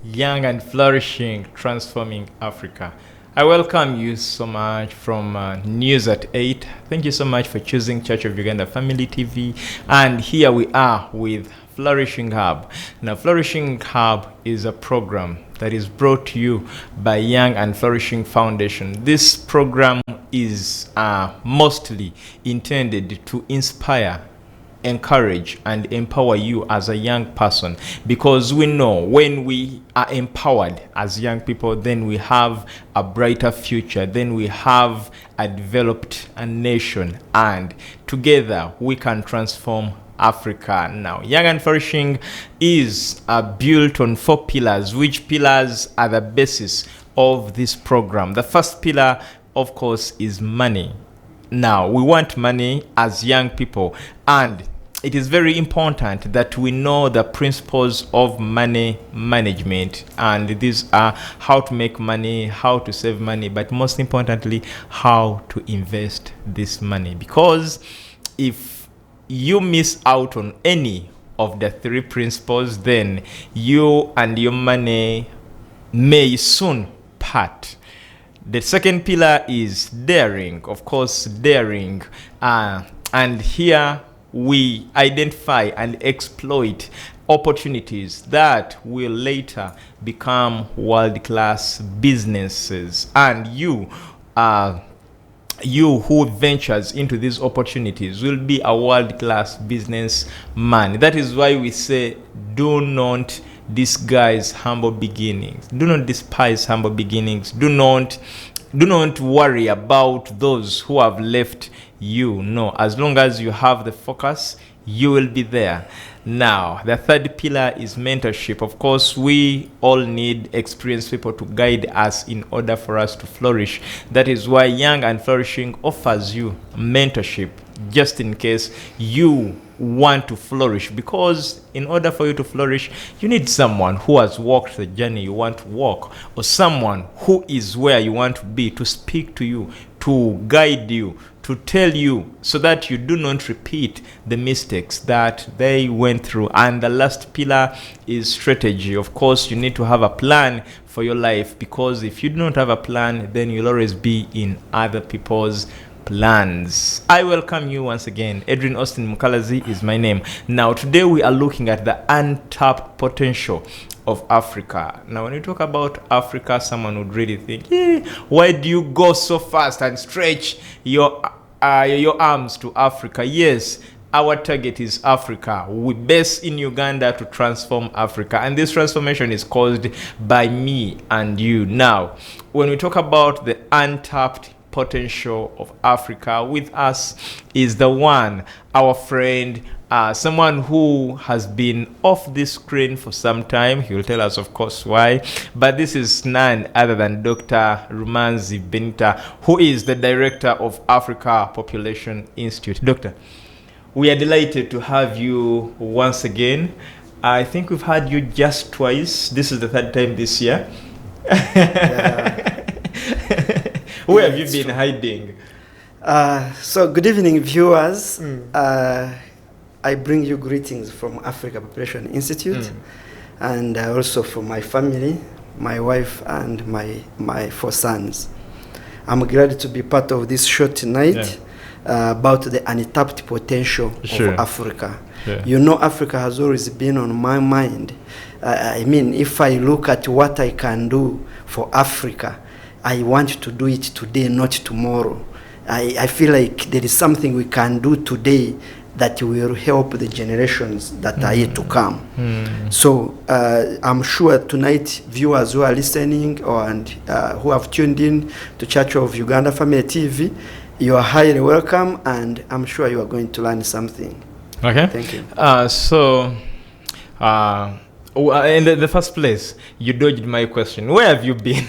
Young and Flourishing, Transforming Africa. I welcome you so much from News at 8. Thank you so much for choosing Church of Uganda Family TV. And here we are with Flourishing Hub. Now, Flourishing Hub is a program that is brought to you by Young and Flourishing Foundation. This program is mostly intended to inspire, encourage and empower you as a young person, because we know when we are empowered as young people, then we have a brighter future, then we have a developed nation, and together we can transform Africa. Now, Young and Flourishing is built on 4 pillars, which pillars are the basis of this program. The first pillar, of course, is money. Now, we want money as young people, and it is very important that we know the principles of money management, and these are how to make money, how to save money, but most importantly, how to invest this money. Because if you miss out on any of the 3 principles, then you and your money may soon part. The second pillar is daring. Of course, daring. And here we identify and exploit opportunities that will later become world-class businesses. And you who ventures into these opportunities will be a world-class businessman. That is why we say, do not disguise humble beginnings. Do not despise humble beginnings. Do not worry about those who have left you. No, as long as you have the focus, you will be there. Now, the third pillar is mentorship. Of course, we all need experienced people to guide us in order for us to flourish. That is why Young and Flourishing offers you mentorship, just in case you want to flourish. Because in order for you to flourish, you need someone who has walked the journey you want to walk, or someone who is where you want to be, to speak to you, to guide you, to tell you, so that you do not repeat the mistakes that they went through. And the last pillar is strategy. Of course, you need to have a plan for your life, because if you do not have a plan, then you'll always be in other people's plans. I welcome you once again. Edrine Mukalazi is my name. Now, today we are looking at the untapped potential of Africa. Now, when you talk about Africa, someone would really think, why do you go so fast and stretch your arms to Africa? Yes, our target is Africa. We base in Uganda to transform Africa, and this transformation is caused by me and you. Now, when we talk about the untapped potential of Africa, with us is the one, our friend, someone who has been off this screen for some time. He will tell us, of course, why. But this is none other than Dr. Rumanzi Benita, who is the director of Africa Population Institute. Doctor, we are delighted to have you once again. I think we've had you just twice. This is the 3rd time this year. Yeah. Where have you been hiding? So good evening, viewers. I bring you greetings from Africa Population Institute, and also from my family, my wife and my 4 sons. I'm glad to be part of this show tonight about the untapped potential of Africa. Sure. You know, Africa has always been on my mind. I mean, if I look at what I can do for Africa, I want to do it today, not tomorrow. I feel like there is something we can do today that will help the generations that are yet to come. So I'm sure tonight, viewers who are listening and who have tuned in to Church of Uganda Family TV, you are highly welcome, and I'm sure you are going to learn something. Okay. Thank you. In the first place, you dodged my question. Where have you been?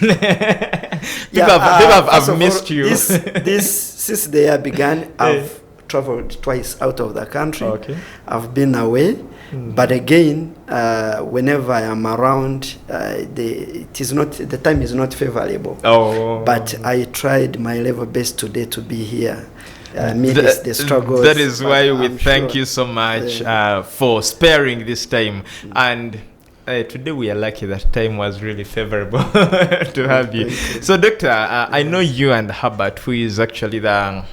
People have missed you. Since the year began, I've traveled twice out of the country. Okay. I've been away, but again, whenever I am around, the time is not favorable. But I tried my level best today to be here. The struggles. That is why we thank you so much for sparing this time. And Today we are lucky that time was really favorable to have you. So, Doctor, I know you and Herbert, who is actually the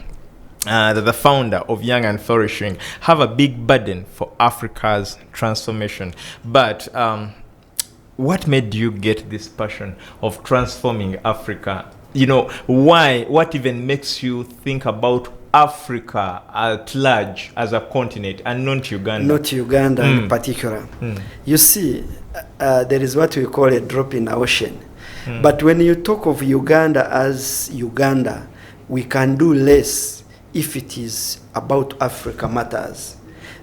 founder of Young and Flourishing, have a big burden for Africa's transformation. But what made you get this passion of transforming Africa? You know, why? What even makes you think about Africa at large as a continent and not Uganda? Not Uganda in particular. You see, there is what we call a drop in the ocean. But when you talk of Uganda as Uganda, we can do less if it is about Africa matters.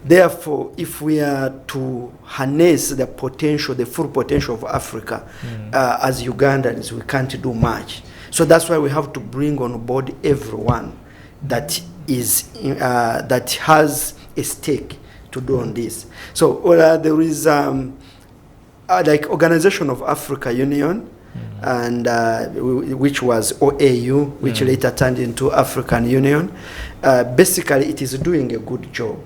Therefore, if we are to harness the potential, the full potential of Africa as Ugandans, we can't do much. So that's why we have to bring on board everyone that that has a stake to do on this. So there is like Organization of Africa Union, and which was OAU, which later turned into African Union. Basically, it is doing a good job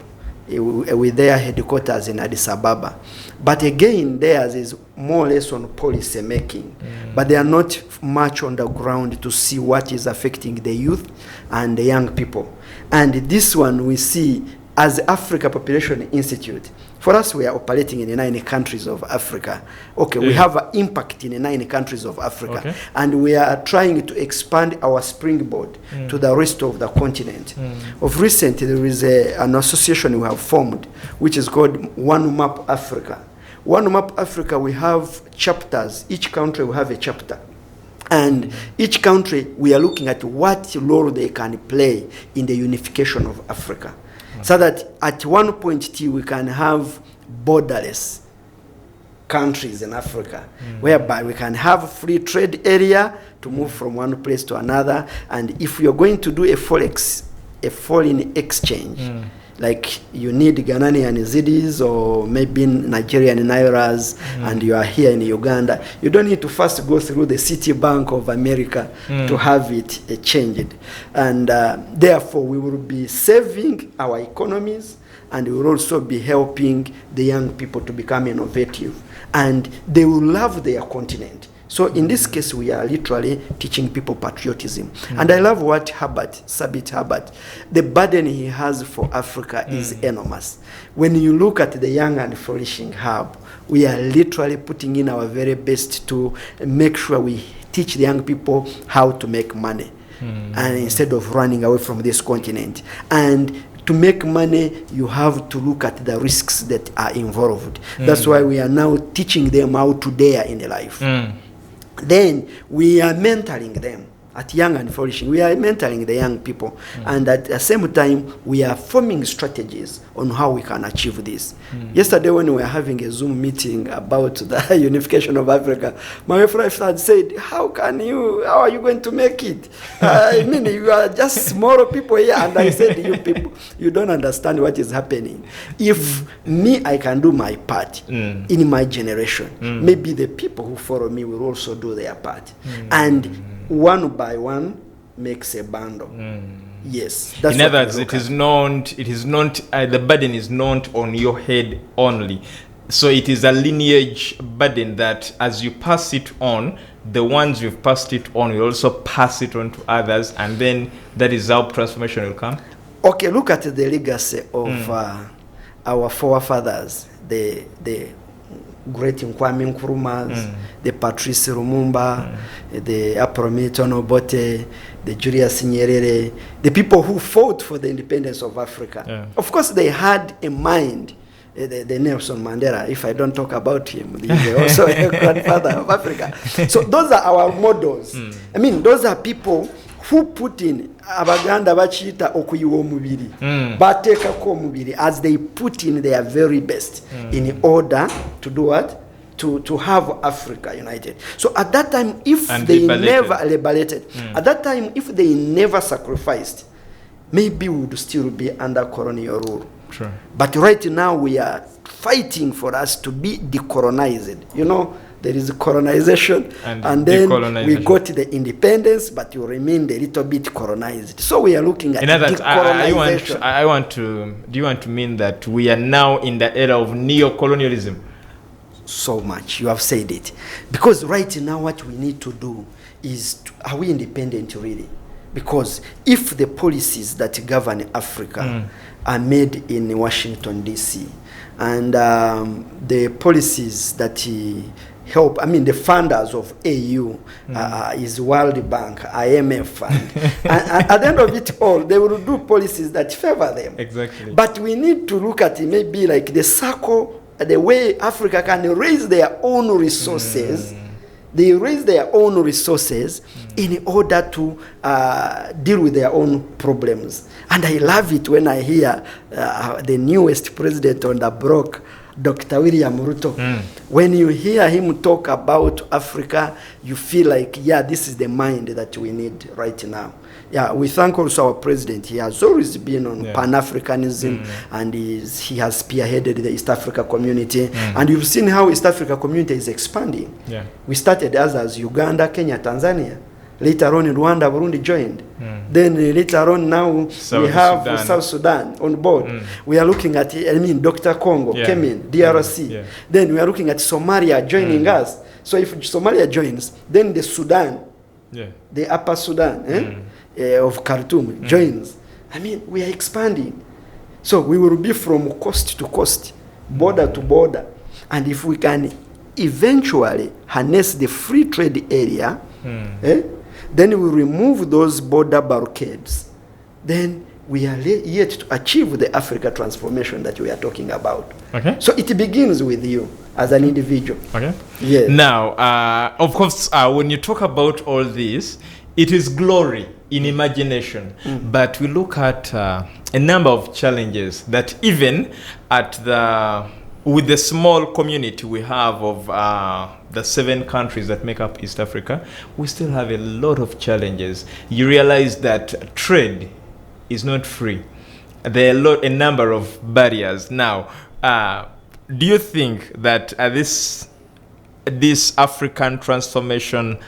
with their headquarters in Addis Ababa. But again, theirs is more or less on policy making. But they are not much on the ground to see what is affecting the youth and the young people. And this one we see as Africa Population Institute. For us, we are operating in the 9 countries of Africa. Okay, we have an impact in the 9 countries of Africa. And we are trying to expand our springboard to the rest of the continent. Of recent, there is an association we have formed, which is called One Map Africa. One Map Africa, we have chapters. Each country will have a chapter. And each country, we are looking at what role they can play in the unification of Africa. So that at one point we can have borderless countries in Africa, whereby we can have a free trade area to move from one place to another. And if you're going to do a foreign exchange, like you need Ghanaian cedis or maybe Nigerian nairas, and you are here in Uganda, you don't need to first go through the City Bank of America to have it changed. And therefore, we will be saving our economies, and we will also be helping the young people to become innovative. And they will love their continent. So in this case, we are literally teaching people patriotism. And I love what Sabit Herbert, the burden he has for Africa is enormous. When you look at the Young and Flourishing Hub, we are literally putting in our very best to make sure we teach the young people how to make money, and instead of running away from this continent. And to make money, you have to look at the risks that are involved. That's why we are now teaching them how to dare in life. Then we are mentoring them at Young and Flourishing. We are mentoring the young people, and at the same time we are forming strategies on how we can achieve this. Yesterday when we were having a Zoom meeting about the unification of Africa, my wife had said, how are you going to make it? I mean, you are just small people here. And I said, you people, you don't understand what is happening. If me, I can do my part in my generation, maybe the people who follow me will also do their part. And one by one makes a bundle. Yes. That's in other words, it is not, the burden is not on your head only. So it is a lineage burden that as you pass it on, the ones you've passed it on will also pass it on to others, and then that is how transformation will come. Okay, look at the legacy of our forefathers, the great Nkwame Nkrumah, the Patrice Lumumba, the Apromito Obote, the Julius Nyerere, the people who fought for the independence of Africa. Of course, they had in mind the Nelson Mandela. If I don't talk about him, he's also a grandfather of Africa. So those are our models. I mean, those are people who put in abaganda bachita okuyiwa omubiri bateka ko omubiri as they put in their very best in order to do what? To have Africa united. So at that time, if they never liberated, at that time, if they never sacrificed, maybe we would still be under colonial rule. Sure. But right now we are fighting for us to be decolonized. You know, there is colonization, and then we got the independence, but you remained a little bit colonized. So we are looking at decolonization. Do you want to mean that we are now in the era of neo-colonialism? so much. You have said it. Because right now what we need to do is, are we independent really? Because if the policies that govern Africa are made in Washington, D.C., and the policies that help, I mean, the funders of AU is World Bank, IMF, and at the end of it all, they will do policies that favor them. Exactly. But we need to look at it maybe like the circle, the way Africa can raise their own resources. They raise their own resources in order to deal with their own problems. And I love it when I hear the newest president on the block, Dr. William Ruto. When you hear him talk about Africa, you feel like, yeah, this is the mind that we need right now. Yeah, we thank also our president. He has always been on Pan-Africanism, and he has spearheaded the East Africa community. And you've seen how East Africa community is expanding. Yeah. We started as Uganda, Kenya, Tanzania. Later on, Rwanda, Burundi joined. Then later on, now we have South Sudan on board. We are looking at, Dr. Congo, came in, DRC. Then we are looking at Somalia joining us. So if Somalia joins, then the Sudan, the Upper Sudan of Khartoum joins. We are expanding. So we will be from coast to coast, border to border. And if we can eventually harness the free trade area, then we remove those border barricades, then we are yet to achieve the Africa transformation that we are talking about. Okay. So it begins with you as an individual. Okay. Yes. Now, of course, when you talk about all this, it is glory in imagination. But we look at a number of challenges that even with the small community we have of the 7 countries that make up East Africa, we still have a lot of challenges. You realize that trade is not free. There are a number of barriers. Now, do you think that this African transformation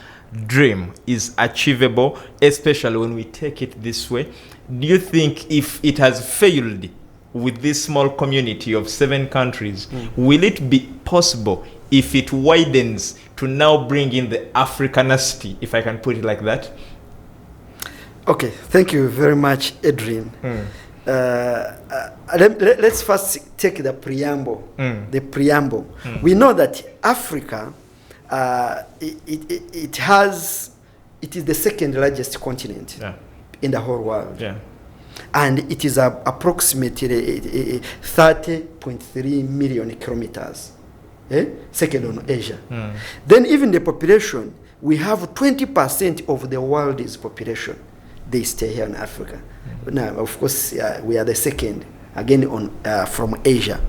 dream is achievable, especially when we take it this way? Do you think if it has failed with this small community of 7 countries, will it be possible if it widens to now bring in the Africanity, if I can put it like that? Okay, thank you very much, Edrine. Let's first take the preamble. The preamble. We know that Africa, it is the second largest continent in the whole world. Yeah. And it is approximately 30.3 million kilometers, second on Asia. Then even the population, we have 20% of the world's population. They stay here in Africa. Now, of course, we are the second, again, from Asia.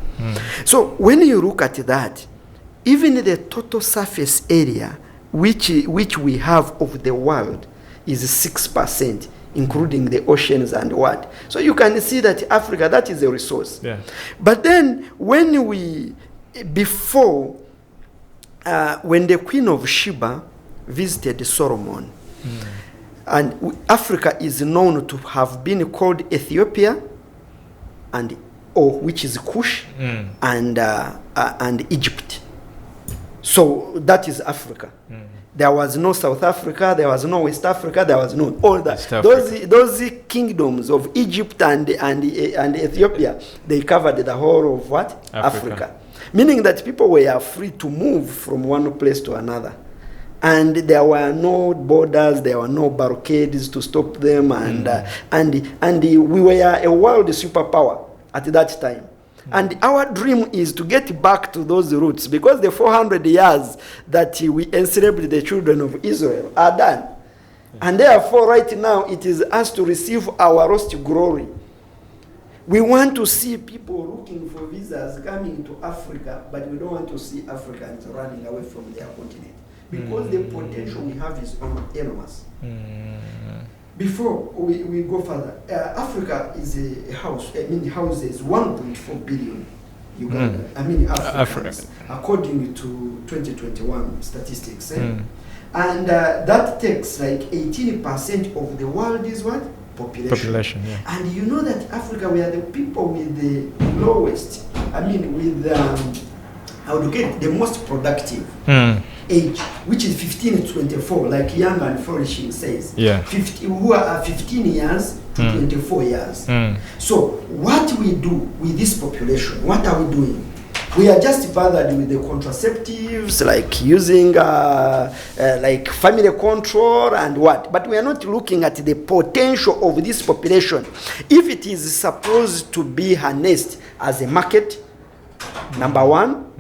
So when you look at that, even the total surface area which we have of the world is 6%. Including the oceans and what. So you can see that Africa, that is a resource. Yeah. But then when the Queen of Sheba visited Solomon, and Africa is known to have been called Ethiopia, which is Kush, and Egypt. So that is Africa. There was no South Africa, there was no West Africa, there was no all that. Those kingdoms of Egypt and Ethiopia, they covered the whole of what? Africa. Meaning that people were free to move from one place to another. And there were no borders, there were no barricades to stop them, and we were a world superpower at that time. And our dream is to get back to those roots, because the 400 years that we enslaved the children of Israel are done. And therefore, right now, it is us to receive our lost glory. We want to see people looking for visas coming to Africa, but we don't want to see Africans running away from their continent, because the potential we have is enormous. Before we go further, Africa is a house. Houses 1.4 billion Uganda. Africans, according to 2021 statistics. And that takes like 18% of the world's what? Population. Yeah. And you know that Africa, we are the people with the lowest. I would get the most productive age, which is 15 to 24, like Young and Flourishing says. Yeah. 50, who are 15 years to 24 years. So what we do with this population, what are we doing? We are just bothered with the contraceptives, like using like family control and what. But we are not looking at the potential of this population. If it is supposed to be harnessed as a market, number one,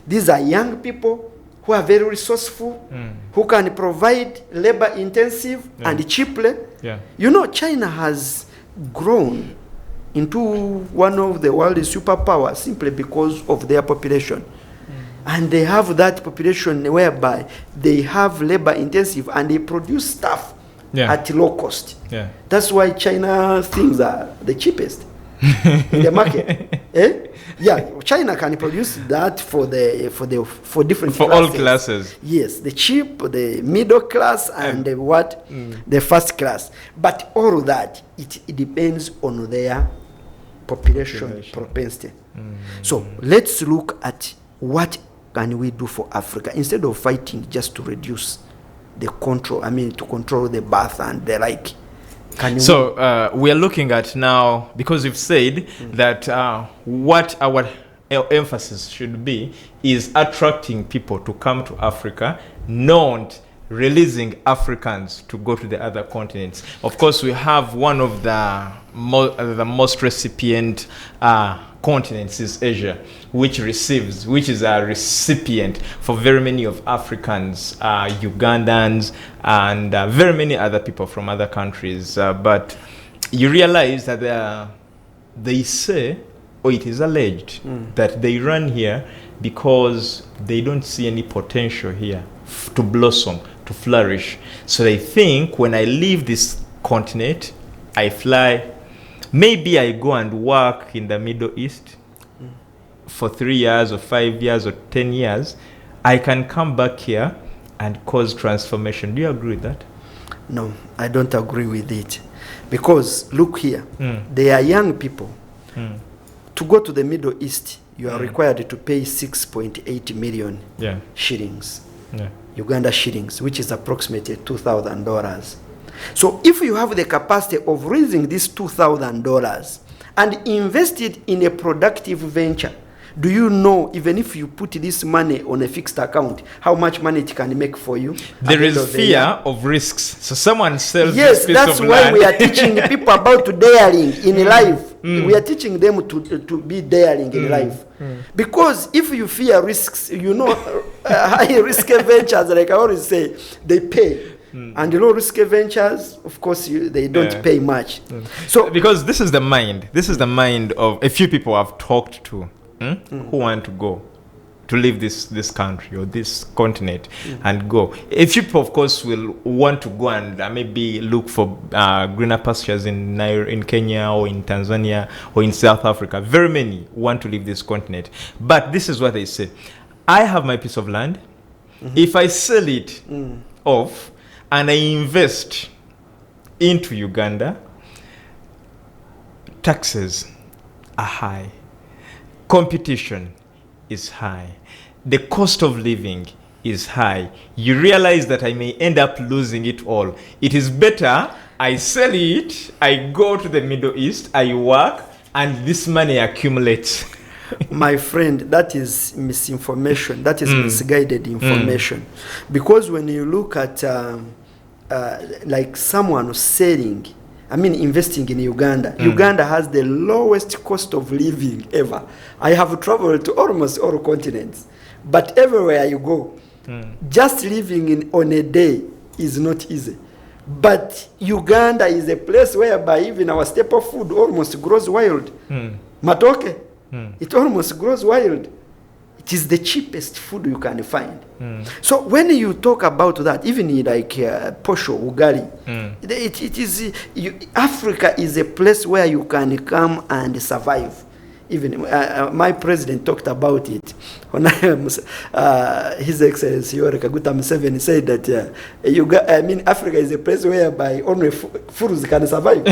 these are young people who are very resourceful, who can provide labor intensive and cheaply. Yeah. You know, China has grown into one of the world's superpowers simply because of their population. And they have that population whereby they have labor intensive and they produce stuff at low cost. Yeah. That's why China things are the cheapest in the market. Yeah, China can produce that for different for classes. all classes. Yes, the cheap, the middle class, and the what, the first class. But all of that, it depends on their population propensity. So let's look at what can we do for Africa instead of fighting just to reduce the control. I mean, to control the birth and the like. We are looking at now, because you've said that what our emphasis should be is attracting people to come to Africa, not releasing Africans to go to the other continents. Of course, we have one of the most recipient continents is Asia, which is a recipient for very many of Africans, Ugandans, and very many other people from other countries. But you realize that they say, or it is alleged, that they run here because they don't see any potential here to blossom, to flourish. So they think, when I leave this continent, I fly, maybe I go and work in the Middle East for 3 years or 5 years or 10 years, I can come back here and cause transformation. Do you agree with that? No, I don't agree with it. Because look here, they are young people. To go to the Middle East, you are required to pay 6.8 million shillings. Uganda shillings, which is approximately $2,000. So if you have the capacity of raising this $2,000 and invest it in a productive venture, do you know, even if you put this money on a fixed account, how much money it can make for you? There is fear of risks. So someone sells this piece of land. Yes, that's why we are teaching people about daring in life. We are teaching them to be daring in life. Because if you fear risks, you know, high risk ventures, like I always say, they pay. And low risk ventures, of course, they don't pay much. So because this is the mind of a few people I've talked to who want to go to leave this country or this continent and go. A few people, of course, will want to go and maybe look for greener pastures in Kenya or in Tanzania or in South Africa. Very many want to leave this continent. But this is what they say. I have my piece of land. If I sell it off and I invest into Uganda, taxes are high. Competition is high. The cost of living is high. You realize that I may end up losing it all. It is better I sell it, I go to the Middle East, I work, and this money accumulates. My friend, that is misinformation. That is misguided information. Because when you look at like someone selling, investing in Uganda. Uganda has the lowest cost of living ever. I have traveled to almost all continents, but everywhere you go, just living on a day is not easy. But Uganda is a place whereby even our staple food almost grows wild. Matoke, it almost grows wild. It is the cheapest food you can find. So when you talk about that, even like posho, ugali, it is Africa is a place where you can come and survive. Even my president talked about it when His Excellency Yoweri Kaguta Museveni said that Africa is a place whereby only fools can survive.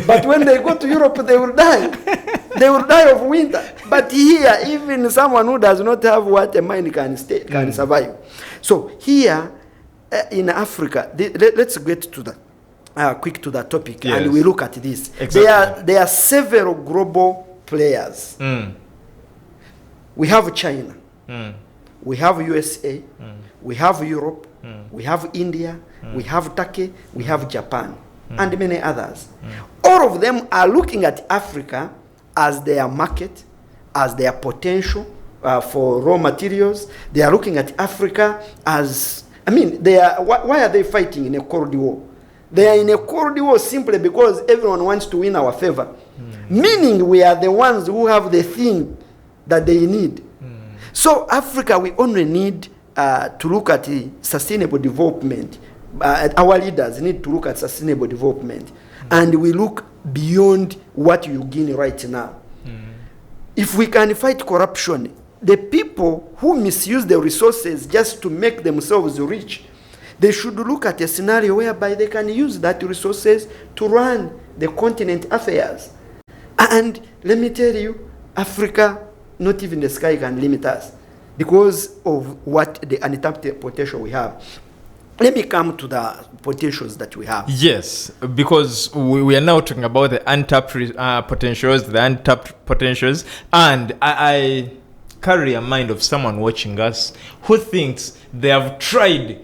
But when they go to Europe, they will die. They will die of winter. But here, even someone who does not have what a mind can survive. So here in Africa, let's get to the quick to the topic, and we look at this. Exactly. There are several global players. We have China, we have USA, we have Europe, we have India, we have Turkey, we have Japan, and many others. All of them are looking at Africa as their market, as their potential for raw materials. They are looking at Africa as, why are they fighting in a Cold War? They are in a Cold War simply because everyone wants to win our favor. Meaning we are the ones who have the thing that they need. So Africa, we only need to look at sustainable development. Our leaders need to look at sustainable development. And we look beyond what you gain right now. If we can fight corruption, the people who misuse the resources just to make themselves rich, they should look at a scenario whereby they can use that resources to run the continent affairs. And let me tell you, Africa, not even the sky can limit us because of what the untapped potential we have. Let me come to the potentials that we have. Yes, because we are now talking about the untapped potentials, and I carry a mind of someone watching us who thinks they have tried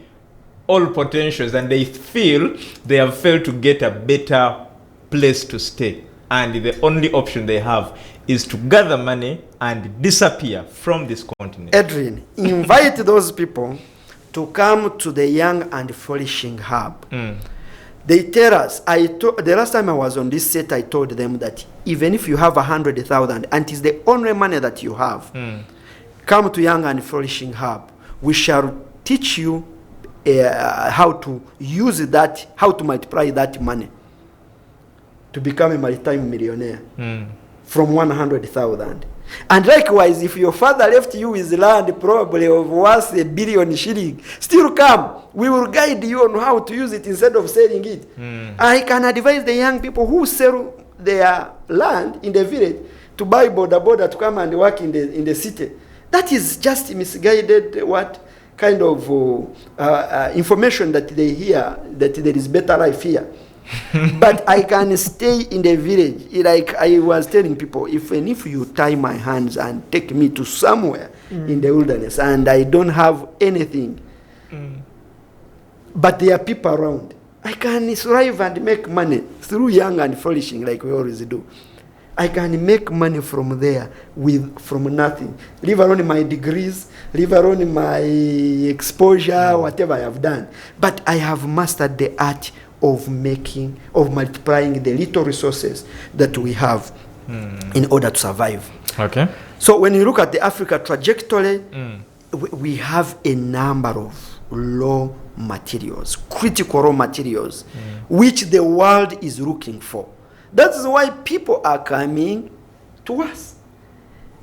all potentials and they feel they have failed to get a better place to stay, and the only option they have is to gather money and disappear from this continent. Edrine, invite those people to come to the Young and Flourishing Hub. They tell us, the last time I was on this set, I told them that even if you have 100,000 and it's the only money that you have, come to Young and Flourishing Hub. We shall teach you how to use that, how to multiply that money to become a maritime millionaire from 100,000. And likewise, if your father left you with land probably of worth $1 billion shilling, still come. We will guide you on how to use it instead of selling it. I can advise the young people who sell their land in the village to buy border to come and work in the city. That is just misguided what kind of information that they hear, that there is better life here. But I can stay in the village. Like I was telling people, if you tie my hands and take me to somewhere in the wilderness and I don't have anything, but there are people around, I can thrive and make money through Young and Flourishing like we always do. I can make money from there from nothing. Leave alone my degrees, leave alone my exposure, whatever I have done. But I have mastered the art of multiplying the little resources that we have in order to survive. Okay. So when you look at the Africa trajectory, we have a number of raw materials, critical raw materials, which the world is looking for. That's why people are coming to us.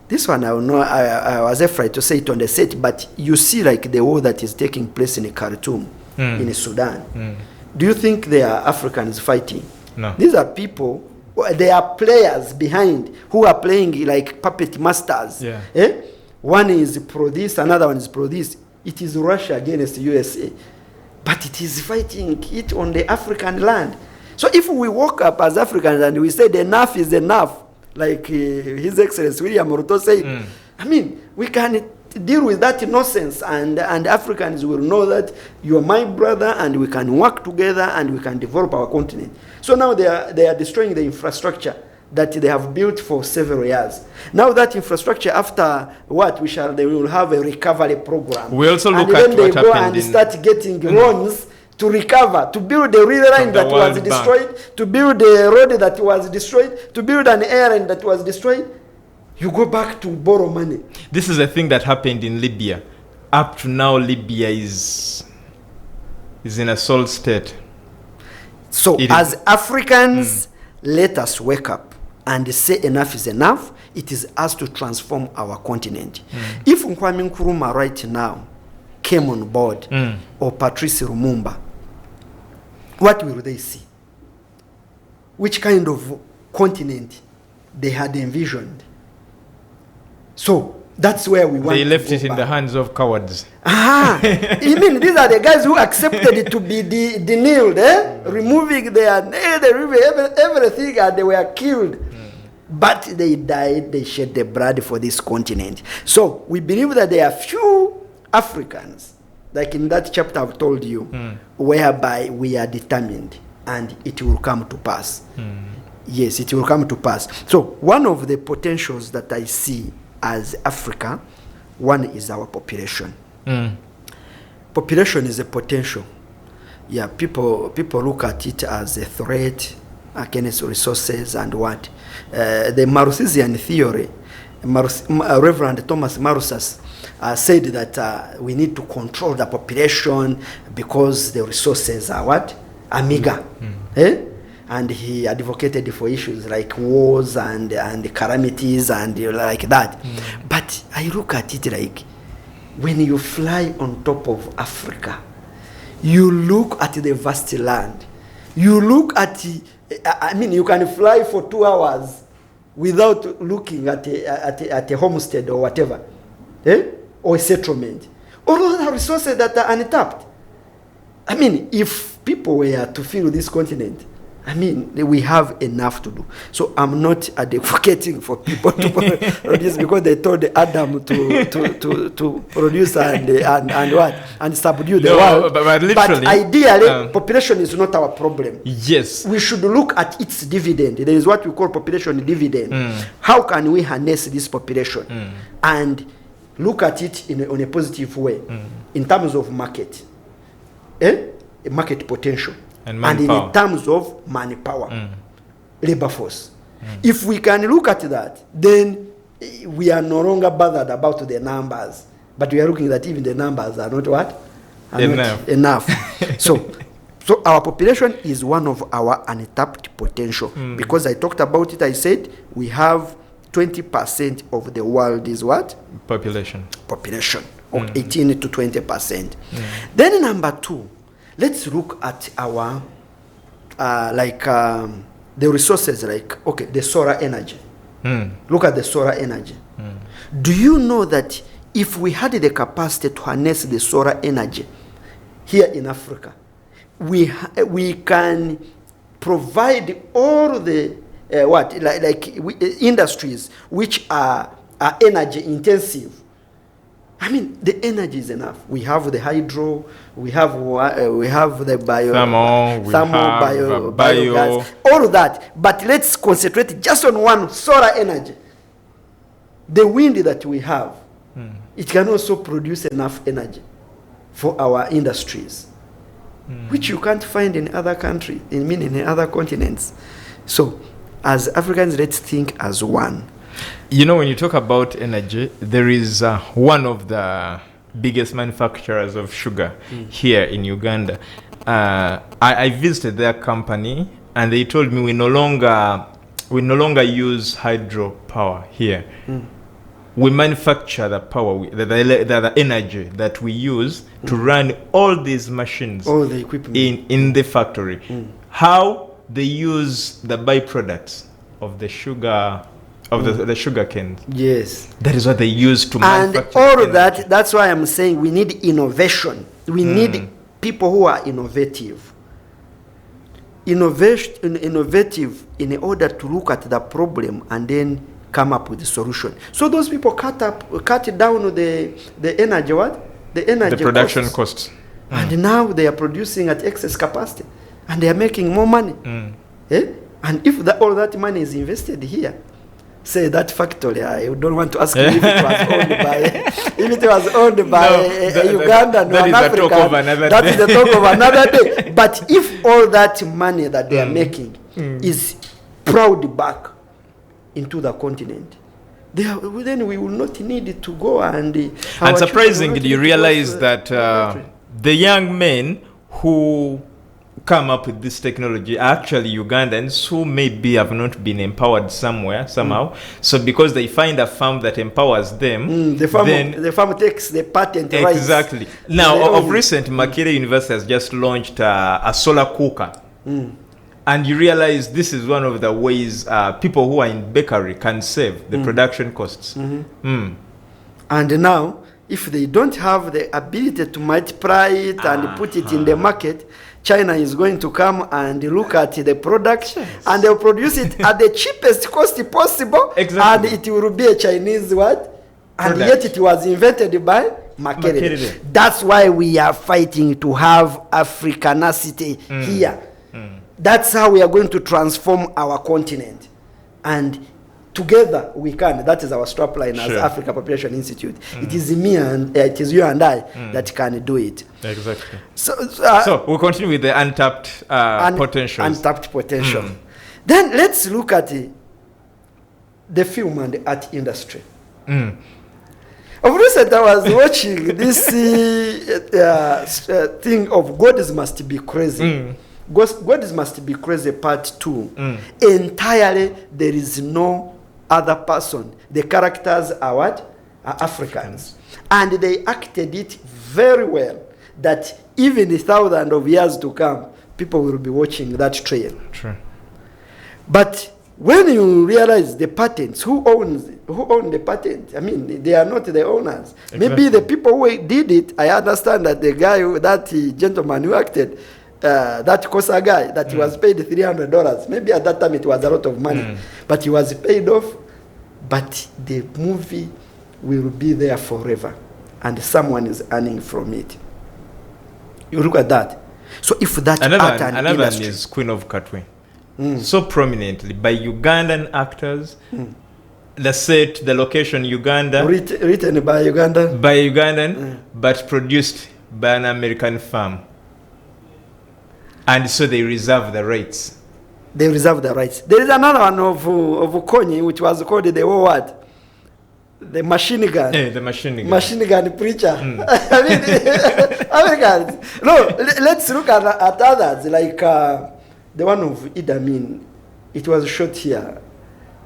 This one, I was afraid to say it on the set, but you see like the war that is taking place in Khartoum, in Sudan. Do you think they are Africans fighting? No. These are people, they are players behind who are playing like puppet masters. Yeah. One is pro this, another one is pro this. It is Russia against USA. But it is fighting it on the African land. So if we woke up as Africans and we said enough is enough, like His Excellency William Ruto said, we can deal with that nonsense, and Africans will know that you are my brother and we can work together and we can develop our continent. So now they are destroying the infrastructure that they have built for several years. Now that infrastructure, after what they will have a recovery program. We also look and at then they what go happened and start getting loans to recover, to build the rail line that was destroyed, to build the road that was destroyed, to build an airline that was destroyed. You go back to borrow money. This is a thing that happened in Libya. Up to now, Libya is in a soul state. So as Africans, let us wake up and say enough is enough. It is us to transform our continent. If Kwame Nkrumah right now came on board, or Patrice Lumumba, what will they see? Which kind of continent they had envisioned. So that's where we want They left to it in the hands of cowards. You mean these are the guys who accepted it to be denilled, removing their nail, they removed everything, and they were killed. But they died, they shed their blood for this continent. So we believe that there are few Africans, like in that chapter I've told you, whereby we are determined and it will come to pass. Yes, it will come to pass. So one of the potentials that I see as Africa, one is our population. Population is a potential. Yeah, people look at it as a threat against resources and what. The Malthusian theory, Reverend Thomas Malthus said that we need to control the population because the resources are what? Are meager. And he advocated for issues like wars and calamities and like that. But I look at it like, when you fly on top of Africa, you look at the vast land. You look at, I mean, you can fly for 2 hours without looking at a homestead or whatever, or a settlement. All those are resources that are untapped. I mean, if people were to fill this continent, I mean, we have enough to do. So I'm not advocating for people to produce because they told Adam to produce and what and subdue the world. But ideally, population is not our problem. Yes, we should look at its dividend. There is what we call population dividend. How can we harness this population and look at it in a positive way in terms of market, market potential. And in terms of manpower, labor force. If we can look at that, then we are no longer bothered about the numbers. But we are looking at even the numbers are not what? Not enough. So our population is one of our untapped potential. Because I talked about it, I said we have 20% of the world is what? Population. Or 18 to 20%. Then number 2, let's look at our, the resources, like, okay, the solar energy. Look at the solar energy. Do you know that if we had the capacity to harness the solar energy here in Africa, we can provide all the, industries which are energy intensive. I mean, the energy is enough. We have the hydro, we have the biogas, all of that. But let's concentrate just on one, solar energy. The wind that we have, it can also produce enough energy for our industries, which you can't find in other countries, in other continents. So, as Africans, let's think as one. You know, when you talk about energy, there is one of the biggest manufacturers of sugar here in Uganda. I visited their company, and they told me we no longer use hydropower here. We manufacture the power, the energy that we use to run all these machines, all the equipment in the factory. How they use the byproducts of the sugar. Of the sugar cane. Yes. That is what they use to manufacture. And all of that, that's why I'm saying we need innovation. We need people who are innovative. Innovative in order to look at the problem and then come up with a solution. So those people cut down the energy, the production costs. And now they are producing at excess capacity. And they are making more money. And if all that money is invested here, say that factory, I don't want to ask you if it was owned by Uganda or an African. That is the talk of another day. But if all that money that they are making is plowed back into the continent, then we will not need to go and surprisingly, you realize that the young men who come up with this technology are actually Ugandans who maybe have not been empowered somehow. So because they find a farm that empowers them, the farm takes the patent rights. Exactly. Now, of recent, Makerere University has just launched a solar cooker. And you realize this is one of the ways people who are in bakery can save the production costs. And now, if they don't have the ability to multiply it and put it in the market, China is going to come and look at the product and they'll produce it at the cheapest cost possible. Exactly. And it will be a Chinese what? And yet it was invented by Makerere. That's why we are fighting to have Africanacity here. That's how we are going to transform our continent. And together we can. That is our strapline as Africa Population Institute. It is me and it is you and I that can do it. Exactly. So we'll continue with the untapped potential. Untapped potential. Then let's look at the film and the art industry. Of recent, I was watching this thing of God Must Be Crazy. God Must Be Crazy Part 2. Entirely, there is no other person. The characters are what? Are Africans. And they acted it very well, that even 1,000 of years to come, people will be watching that trail. True. But when you realize the patents, who own the patent? I mean, they are not the owners. Exactly. Maybe the people who did it, I understand that the guy, that gentleman who acted, that Kosa guy, that he was paid $300. Maybe at that time it was a lot of money. But he was paid off. But the movie will be there forever. And someone is earning from it. You look at that. So if that another one is Queen of Katwe. So prominently by Ugandan actors. The set, the location, Uganda. Written by Uganda. By Ugandan, but produced by an American firm. And so they reserve the rights. They reserve the rights. There is another one of Konyi, which was called the what? The machine gun. The machine gun. Machine gun preacher. I mean, Americans. No, let's look at others, like the one of Idi Amin. It was shot here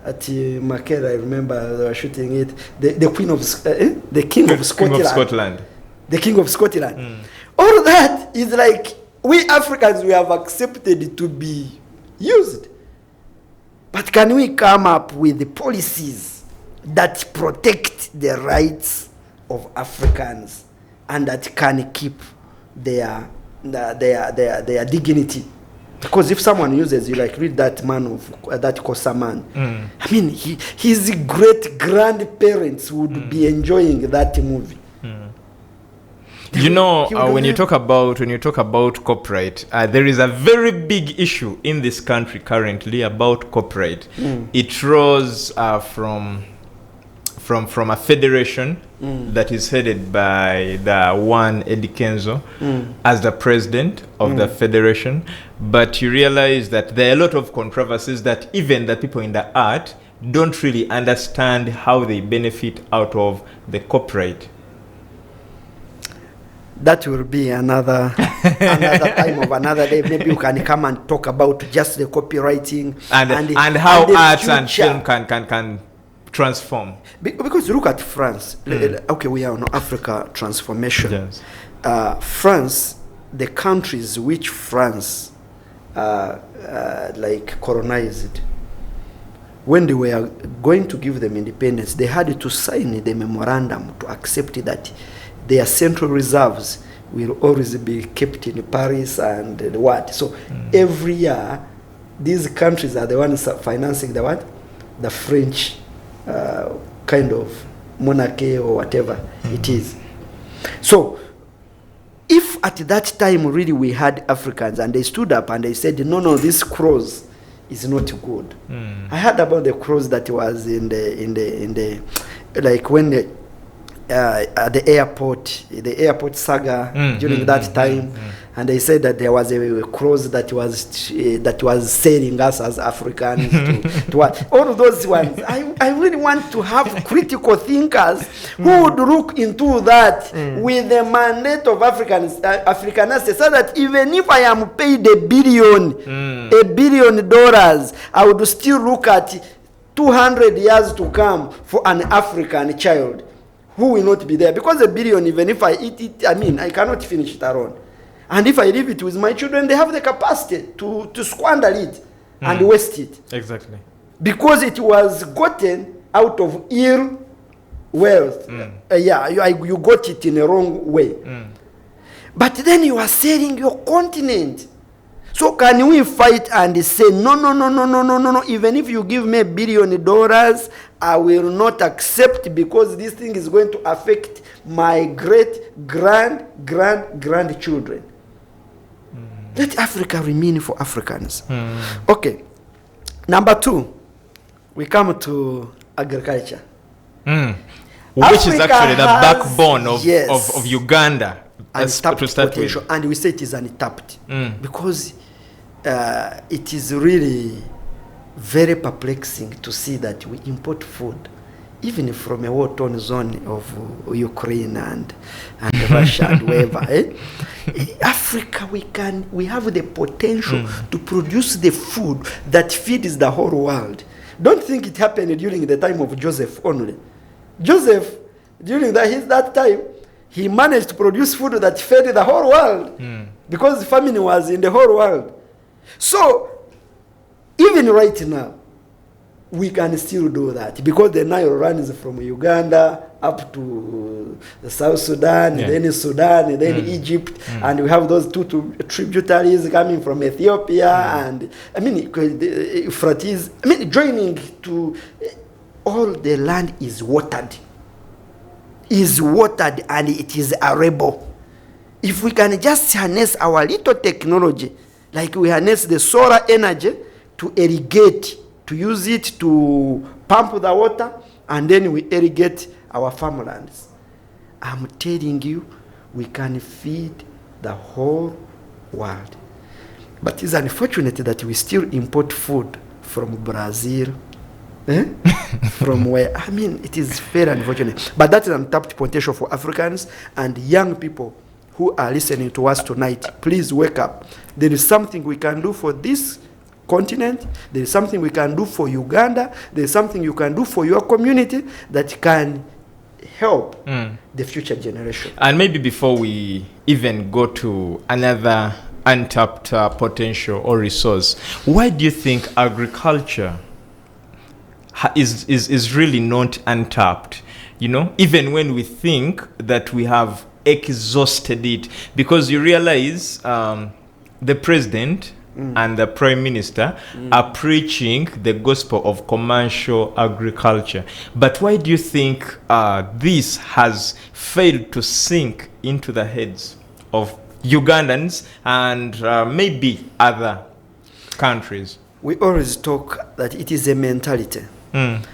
at Makeda. I remember they were shooting it. The Queen of the King of Scotland. The King of Scotland. All that is like, we Africans, we have accepted to be used. But can we come up with the policies that protect the rights of Africans and that can keep their dignity? Because if someone uses, you like read that man of that Kosa man. I mean, his great grandparents would be enjoying that movie. You know, when you talk about copyright, there is a very big issue in this country currently about copyright. It rose from a federation that is headed by the one Eddie Kenzo as the president of the federation. But you realize that there are a lot of controversies that even the people in the art don't really understand how they benefit out of the copyright. That will be another time of another day. Maybe you can come and talk about just the copywriting and how arts and film can transform. Because look at France. Okay, we are on Africa transformation. Yes. France, the countries which France like colonized, when they were going to give them independence, they had to sign the memorandum to accept that their central reserves will always be kept in Paris and what. So every year, these countries are the ones financing the what? The French kind of monarchy or whatever it is. So if at that time really we had Africans and they stood up and they said, no, this cross is not good. I heard about the cross that was in the like when at the airport saga during that time, and they said that there was a cross that was selling us as Africans to what? All of those ones. I really want to have critical thinkers who would look into that with the mandate of Africanity, so that even if I am paid $1 billion, I would still look at 200 years to come for an African child who will not be there. Because $1 billion, even if I eat it, I mean, I cannot finish it alone. And if I leave it with my children, they have the capacity to squander it and waste it. Exactly. Because it was gotten out of ill wealth. You got it in a wrong way. But then you are selling your continent. So can we fight and say, no, even if you give me $1 billion, I will not accept, because this thing is going to affect my grandchildren. Let Africa remain for Africans. Okay. Number 2, we come to agriculture. Which is actually the backbone of Uganda. Untapped to start potential, with. and we say it is untapped because it is really very perplexing to see that we import food even from a war-torn zone of Ukraine and Russia and wherever. Africa, we have the potential to produce the food that feeds the whole world. Don't think it happened during the time of Joseph only. Joseph, during that time, he managed to produce food that fed the whole world because famine was in the whole world. So, even right now, we can still do that because the Nile runs from Uganda up to South Sudan, then Sudan, then Egypt, and we have those two tributaries coming from Ethiopia, and Euphrates. Joining to all the land is watered, and it is arable. If we can just harness our little technology, like we harness the solar energy to irrigate, to use it to pump the water, and then we irrigate our farmlands, I'm telling you, we can feed the whole world. But it's unfortunate that we still import food from Brazil, from where, it is very unfortunate. But that is untapped potential for Africans and young people who are listening to us tonight. Please wake up. There is something we can do for this continent. There is something we can do for Uganda. There is something you can do for your community that can help the future generation. And maybe before we even go to another untapped potential or resource, why do you think agriculture is really not untapped? Even when we think that we have exhausted it, because you realize the president and the prime minister are preaching the gospel of commercial agriculture. But why do you think this has failed to sink into the heads of Ugandans and maybe other countries? We always talk that it is a mentality. It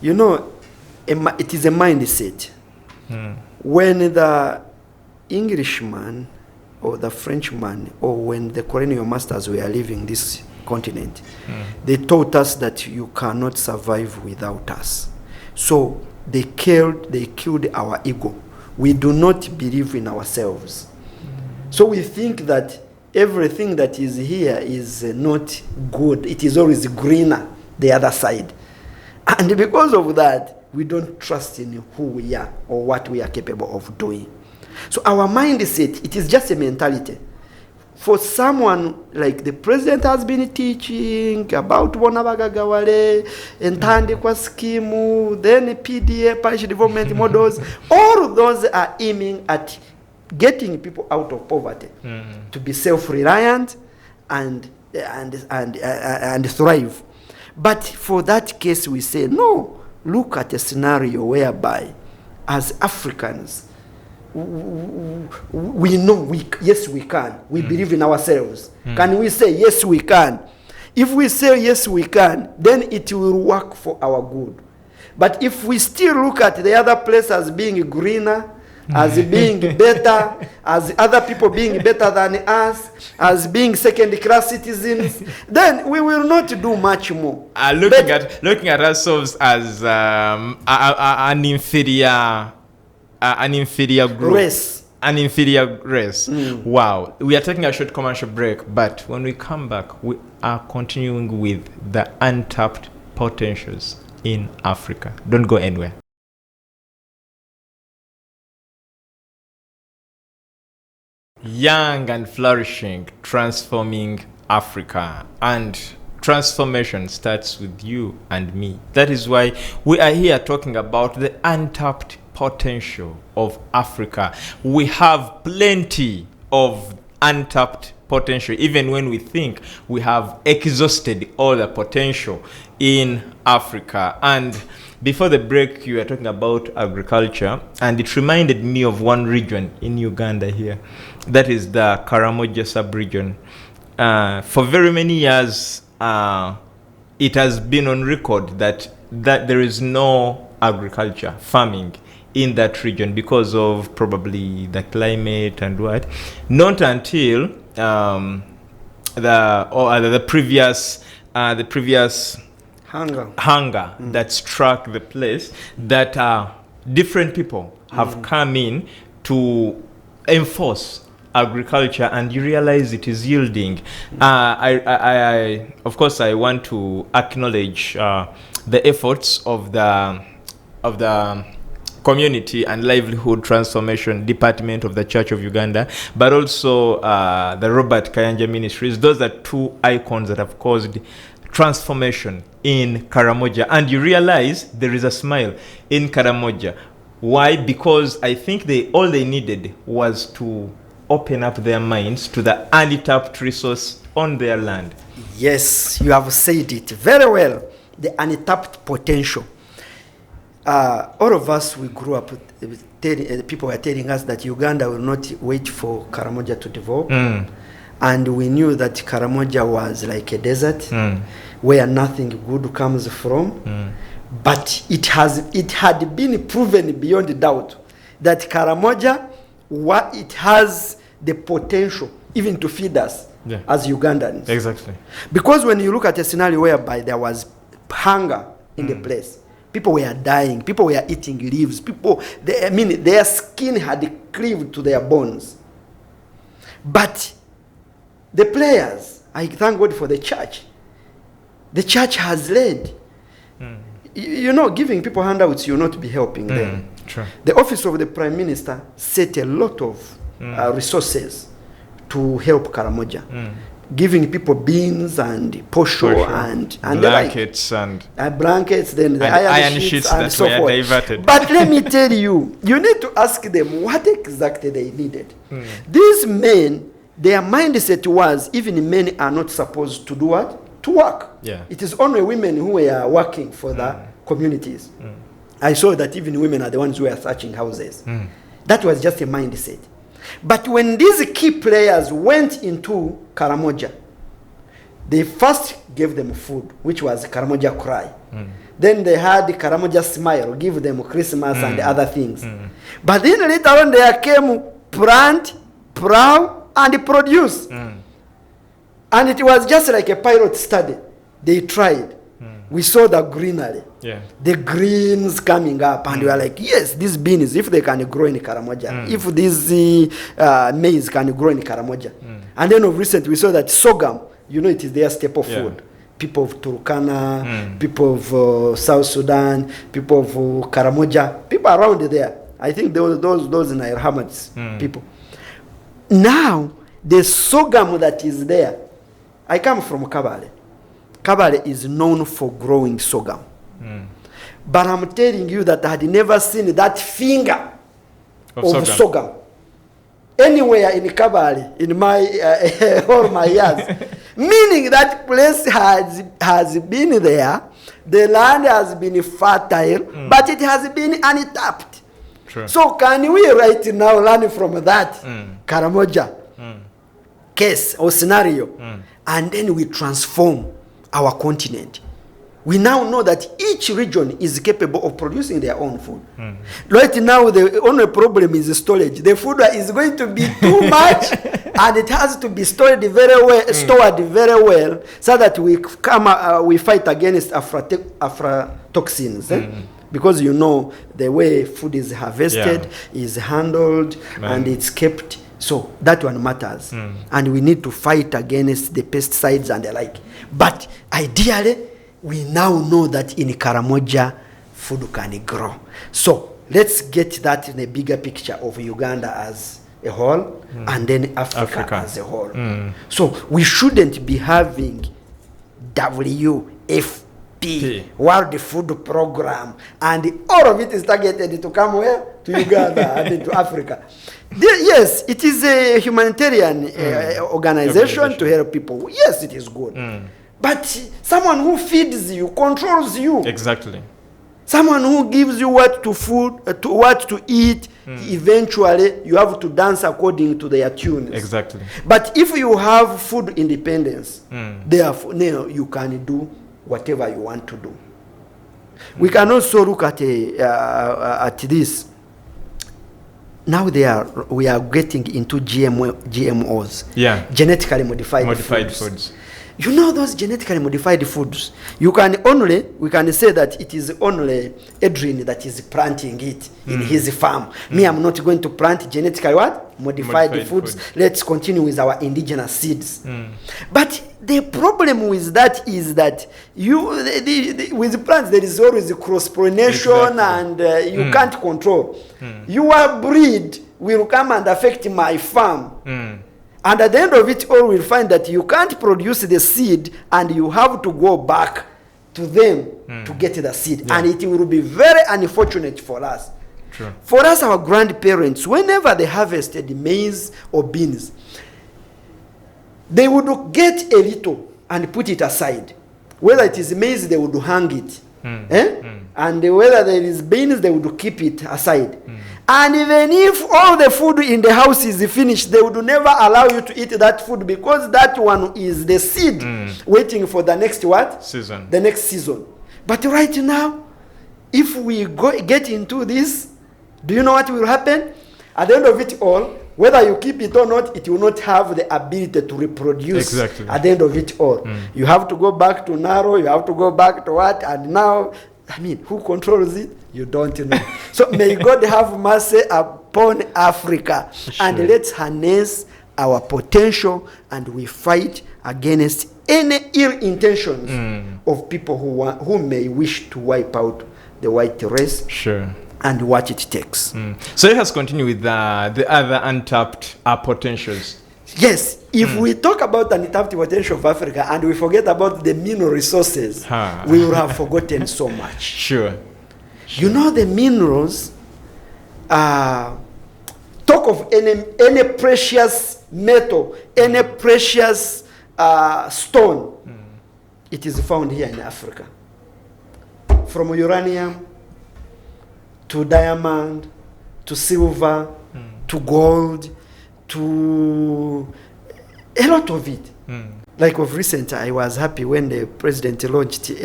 is a mindset. When the Englishman or the Frenchman, or when the colonial masters were leaving this continent, they taught us that you cannot survive without us. So they killed our ego. We do not believe in ourselves. So we think that everything that is here is not good. It is always greener, the other side. And because of that, we don't trust in who we are or what we are capable of doing. So our mindset, it is just a mentality. For someone like the president has been teaching about Bonabagagawale, Entandikwa scheme, then PDA, parish development models, all those are aiming at getting people out of poverty to be self-reliant and thrive. But for that case, we say, no, look at a scenario whereby, as Africans, we know, yes, we can. We believe in ourselves. Can we say, yes, we can? If we say, yes, we can, then it will work for our good. But if we still look at the other place as being greener, as being better, as other people being better than us, as being second-class citizens, then we will not do much more. Looking at ourselves as an inferior group. Race. An inferior race. Wow. We are taking a short commercial break, but when we come back, we are continuing with the untapped potentials in Africa. Don't go anywhere. young and flourishing, transforming Africa. And transformation starts with you and me. That is why we are here talking about the untapped potential of Africa. We have plenty of untapped potential, even when we think we have exhausted all the potential in Africa. And before the break, you were talking about agriculture, and it reminded me of one region in Uganda here. That is the Karamoja sub-region. For very many years, it has been on record that there is no agriculture, farming in that region because of probably the climate and what. Not until the previous hunger that struck the place, that different people have come in to enforce agriculture, and you realize it is yielding. I of course I want to acknowledge the efforts of the Community and Livelihood Transformation Department of the Church of Uganda, but also the Robert Kayanja Ministries. Those are two icons that have caused transformation in Karamoja, and you realize there is a smile in Karamoja. Why? Because I think all they needed was to open up their minds to the untapped resource on their land. Yes, you have said it very well. The untapped potential. All of us, we grew up, people were telling us that Uganda will not wait for Karamoja to develop. And we knew that Karamoja was like a desert where nothing good comes from. But it had been proven beyond doubt that Karamoja, it has the potential even to feed us as Ugandans. Exactly. Because when you look at a scenario whereby there was hunger in the place, people were dying, people were eating leaves, their skin had cleaved to their bones. But the players, I thank God for the church. The church has led. You know, giving people handouts, you'll not be helping them. True. The office of the Prime Minister set a lot of resources to help Karamoja. Giving people beans and posho and blankets and blankets, then the iron sheets and so forth. Diverted. But let me tell you, you need to ask them what exactly they needed. These men, their mindset was even men are not supposed to do what? To work. Yeah. It is only women who were working for the communities. I saw that even women are the ones who are searching houses. That was just a mindset. But when these key players went into Karamoja, they first gave them food, which was Karamoja Cry. Then they had Karamoja Smile, give them Christmas and other things. But then later on there came plant, plow, and produce. And it was just like a pilot study. They tried. We saw the greenery. The greens coming up, and we are like, yes, these beans, if they can grow in Karamoja, if this maize can grow in Karamoja. And then of recent, we saw that sorghum, you know, it is their staple food. People of Turkana, people of South Sudan, people of Karamoja, people around there. I think those Nair Hamad's people. Now, the sorghum that is there, I come from Kabale. Kabale is known for growing sorghum. But I'm telling you that I had never seen that finger of sorghum anywhere in Kabale in my all my years. Meaning that place has been there, the land has been fertile, but it has been untapped. True. So can we right now learn from that Karamoja case or scenario, and then we transform our continent? We now know that each region is capable of producing their own food. Right now, the only problem is the storage. The food is going to be too much, and it has to be stored very well, so that we fight against aflatoxins. Because you know the way food is harvested, is handled, and it's kept. So that one matters, and we need to fight against the pesticides and the like. But ideally, we now know that in Karamoja, food can grow. So let's get that in a bigger picture of Uganda as a whole, and then Africa as a whole. So we shouldn't be having WFP, World Food Program, and all of it is targeted to come where? To Uganda and to Africa. Yes, it is a humanitarian organization to help people. Yes, it is good. But someone who feeds you, controls you. Exactly. Someone who gives you what to eat, eventually you have to dance according to their tunes. Exactly. But if you have food independence, therefore now you can do whatever you want to do. We can also look at this. Now we are getting into GMOs. Yeah. Genetically modified foods. You know those genetically modified foods, we can say that it is only Edrine that is planting it in his farm. Me, I'm not going to plant genetically modified foods. Let's continue with our indigenous seeds. But the problem with that is that with plants there is always cross-pollination, and you can't control. Your breed will come and affect my farm. And at the end of it all, we'll find that you can't produce the seed, and you have to go back to them to get the seed. Yeah. And it will be very unfortunate for us. True. For us, our grandparents, whenever they harvested maize or beans, they would get a little and put it aside. Whether it is maize, they would hang it. And whether there is beans, they would keep it aside. And even if all the food in the house is finished, they would never allow you to eat that food, because that one is the seed waiting for the next season. The next season. But right now, if we get into this, do you know what will happen? At the end of it all, whether you keep it or not, it will not have the ability to reproduce. Exactly. At the end of it all. You have to go back to narrow, you have to go back to what, and now, who controls it? You don't know. So may God have mercy upon Africa. Sure. And let's harness our potential, and we fight against any ill intentions of people who may wish to wipe out the white race. Sure. And what it takes. So let us continue with the other untapped potentials. Yes, if we talk about the untapped potential of Africa and we forget about the mineral resources, we will have forgotten so much. Sure. You know, the minerals, talk of any precious metal, any precious stone, it is found here in Africa. From uranium to diamond to silver to gold to a lot of it. Like of recent, I was happy when the president launched the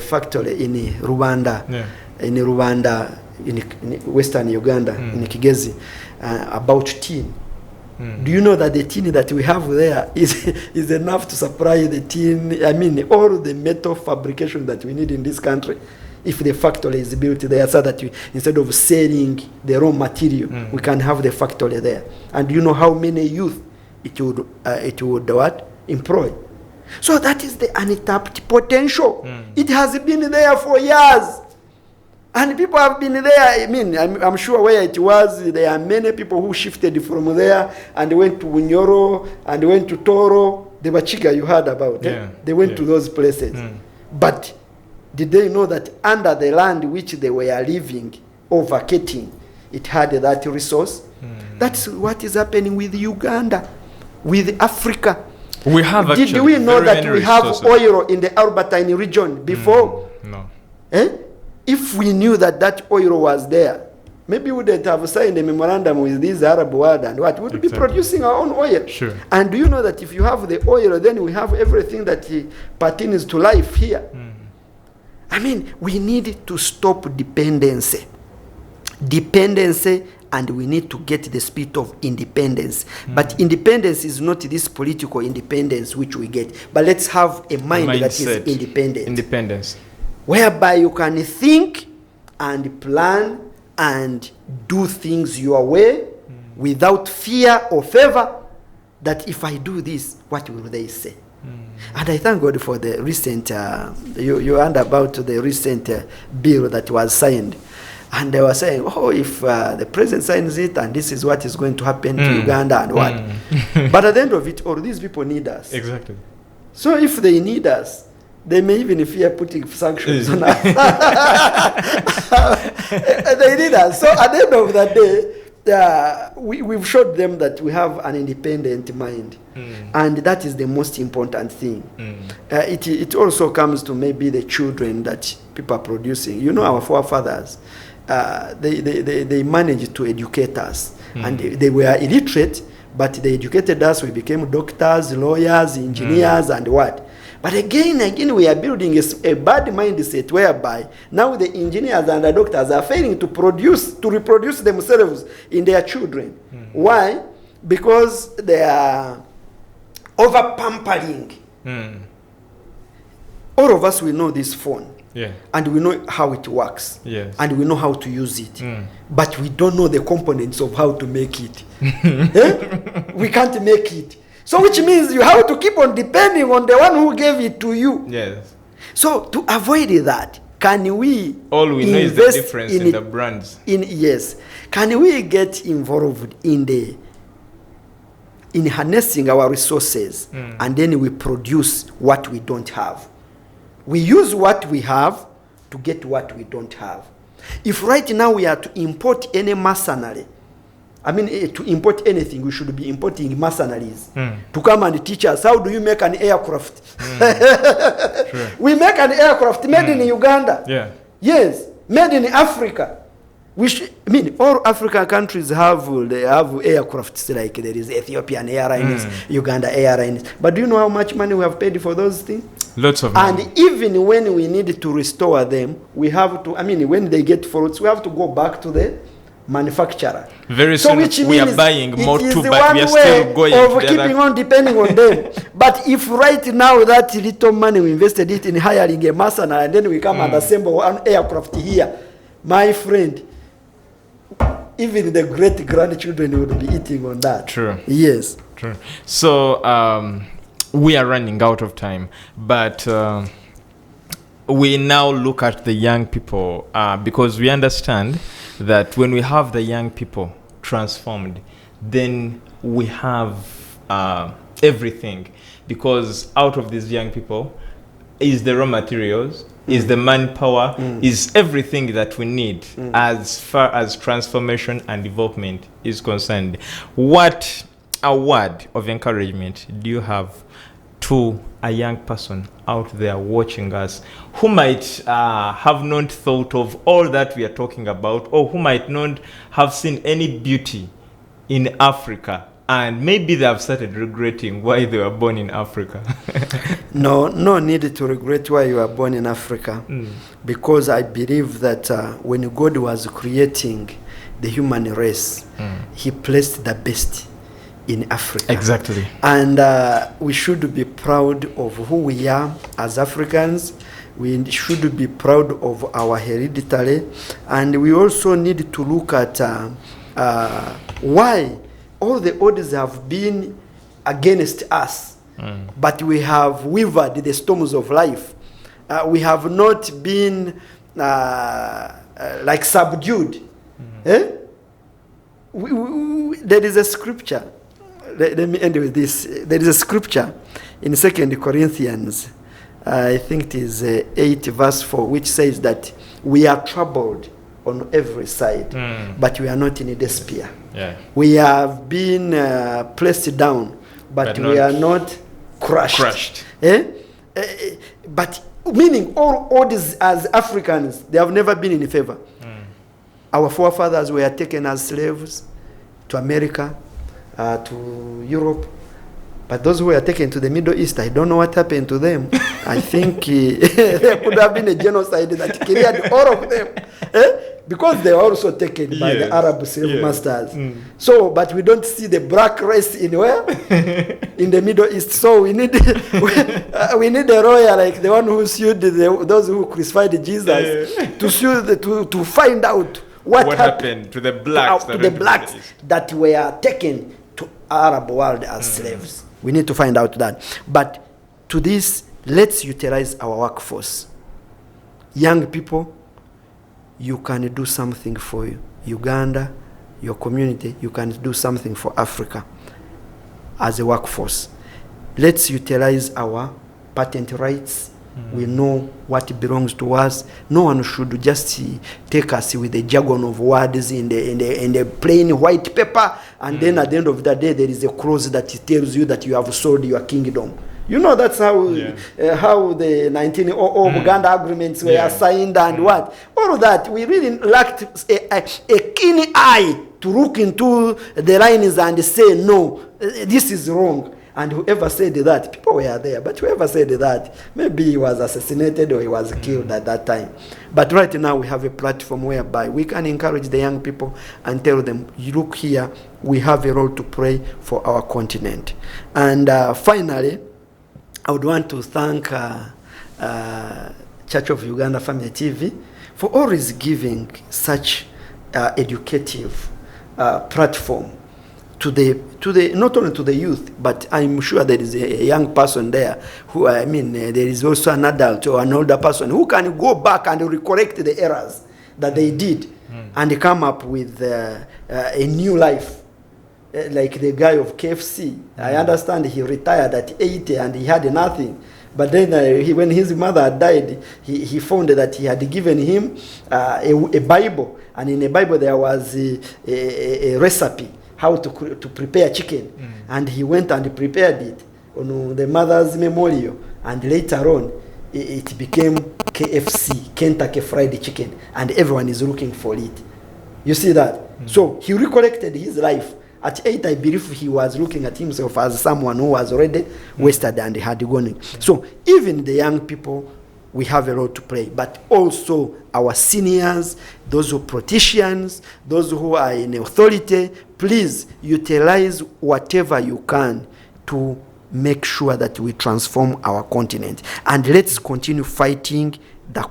factory in Rwanda, in western Uganda, in Kigezi, about tin. Do you know that the tin that we have there is enough to supply the tin, all the metal fabrication that we need in this country? If the factory is built there, so that instead of selling the raw material, we can have the factory there. And do you know how many youth it would employ? So that is the untapped potential. It has been there for years. And people have been there. I'm sure where it was, there are many people who shifted from there and went to Bunyoro and went to Toro. The Bachiga you heard about. They went to those places. But did they know that under the land which they were living or vacating, it had that resource? That's what is happening with Uganda, with Africa. We have Did we know that we have oil in the Albertine region before? No. If we knew that oil was there, maybe we wouldn't have signed a memorandum with this Arab world and what? We would be producing our own oil. Sure. And do you know that if you have the oil, then we have everything that pertains to life here? We need to stop dependency, and we need to get the spirit of independence. But independence is not this political independence which we get, but let's have a mind that is independent. Independence. Whereby you can think and plan and do things your way without fear or favor, that if I do this, what will they say? And I thank God for the recent, you heard about the recent bill that was signed And they were saying, oh, if the president signs it, and this is what is going to happen to Uganda and what. But at the end of it, all these people need us. Exactly. So if they need us, they may even fear putting sanctions on us. They need us. So at the end of the day, we've showed them that we have an independent mind. And that is the most important thing. It also comes to maybe the children that people are producing. You know, our forefathers, they managed to educate us. And they were illiterate, but they educated us. We became doctors, lawyers, engineers, and what. But again, we are building a bad mindset whereby now the engineers and the doctors are failing to reproduce themselves in their children. Why? Because they are over-pampering. All of us, we know this phone. Yeah. And we know how it works. Yes. And we know how to use it. But we don't know the components of how to make it. We can't make it. So which means you have to keep on depending on the one who gave it to you. Yes. So to avoid that, can we all we know is the difference in the brands. Yes. Can we get involved in harnessing our resources and then we produce what we don't have? We use what we have to get what we don't have. If right now we are to import any mercenary, to import anything, we should be importing mercenaries to come and teach us how do you make an aircraft. Sure. We make an aircraft made in Uganda. Yeah. Yes, made in Africa. All African countries have aircrafts, like there is Ethiopian Airlines, Uganda Airlines. But do you know how much money we have paid for those things? Lots of money. And even when we need to restore them, we have to, when they get faults, we have to go back to the manufacturer. Very soon we are buying more too, but we are still going of keeping on depending on them. But if right now that little money we invested it in hiring a mercenary and then we come and assemble an aircraft here, my friend, even the great grandchildren would be eating on that. True. Yes. True. So we are running out of time, but we now look at the young people because we understand that when we have the young people transformed, then we have everything, because out of these young people is the raw materials, is the manpower, is everything that we need as far as transformation and development is concerned. What a word of encouragement do you have to a young person out there watching us who might have not thought of all that we are talking about, or who might not have seen any beauty in Africa, and maybe they have started regretting why they were born in Africa? No need to regret why you were born in Africa, because I believe that when God was creating the human race, he placed the best in Africa. Exactly. And we should be proud of who we are as Africans. We should be proud of our hereditary. And we also need to look at why all the odds have been against us. But we have weathered the storms of life. We have not been subdued. There is a scripture. Let me end with this. There is a scripture in 2 Corinthians, I think it is 8 verse 4, which says that we are troubled on every side, but we are not in despair. Yeah. We have been placed down, but we are not crushed. But meaning all odds as Africans, they have never been in favor. Our forefathers were taken as slaves to America, to Europe, but those who were taken to the Middle East, I don't know what happened to them. I think there could have been a genocide that killed all of them, because they were also taken by the Arab slave masters. So, but we don't see the black race in where? In the Middle East. So we need we need a lawyer like the one who sued those who crucified Jesus to sue to find out what happened to the blacks that were taken to Arab world as slaves. We need to find out that. But to this, let's utilize our workforce. Young people, you can do something for Uganda, your community, you can do something for Africa as a workforce. Let's utilize our patent rights. We know what belongs to us. No one should just take us with a jargon of words in the plain white paper, and then at the end of the day there is a clause that tells you that you have sold your kingdom. You know, that's how the 1900 Uganda agreements were signed and what. All of that, we really lacked a keen eye to look into the lines and say, no, this is wrong. And whoever said that, people were there, but whoever said that, maybe he was assassinated or he was killed at that time. But right now we have a platform whereby we can encourage the young people and tell them, you look here, we have a role to play for our continent. And finally, I would want to thank Church of Uganda Family TV for always giving such educative platform to the not only to the youth, but I'm sure there is a young person there who, there is also an adult or an older person who can go back and recorrect the errors that they did and come up with a new life. Like the guy of KFC. I understand he retired at 80 and he had nothing. But then when his mother died, he found that he had given him a Bible. And in the Bible there was a recipe how to prepare chicken. And he went and prepared it on the mother's memorial. And later on, it became KFC, Kentucky Fried Chicken. And everyone is looking for it. You see that? So he recollected his life. At 8, I believe he was looking at himself as someone who was already wasted and had gone. So even the young people, we have a role to play, but also our seniors, those who are politicians, those who are in authority, please utilize whatever you can to make sure that we transform our continent. And let's continue fighting the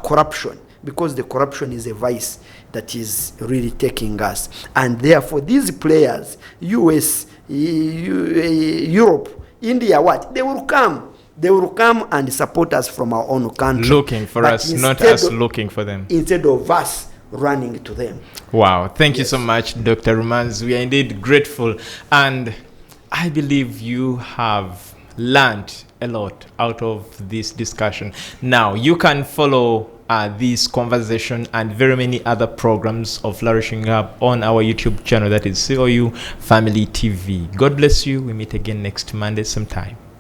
corruption, because the corruption is a vice that is really taking us. And therefore, these players, US, Europe, India, what? They will come. They will come and support us from our own country. Looking for us, not us looking for them. Instead of us running to them. Wow. Thank you so much, Dr. Rumanzi. We are indeed grateful. And I believe you have learned a lot out of this discussion. Now, you can follow this conversation and very many other programs of Flourishing Hub on our YouTube channel, that is COU Family TV. God bless you. We meet again next Monday sometime.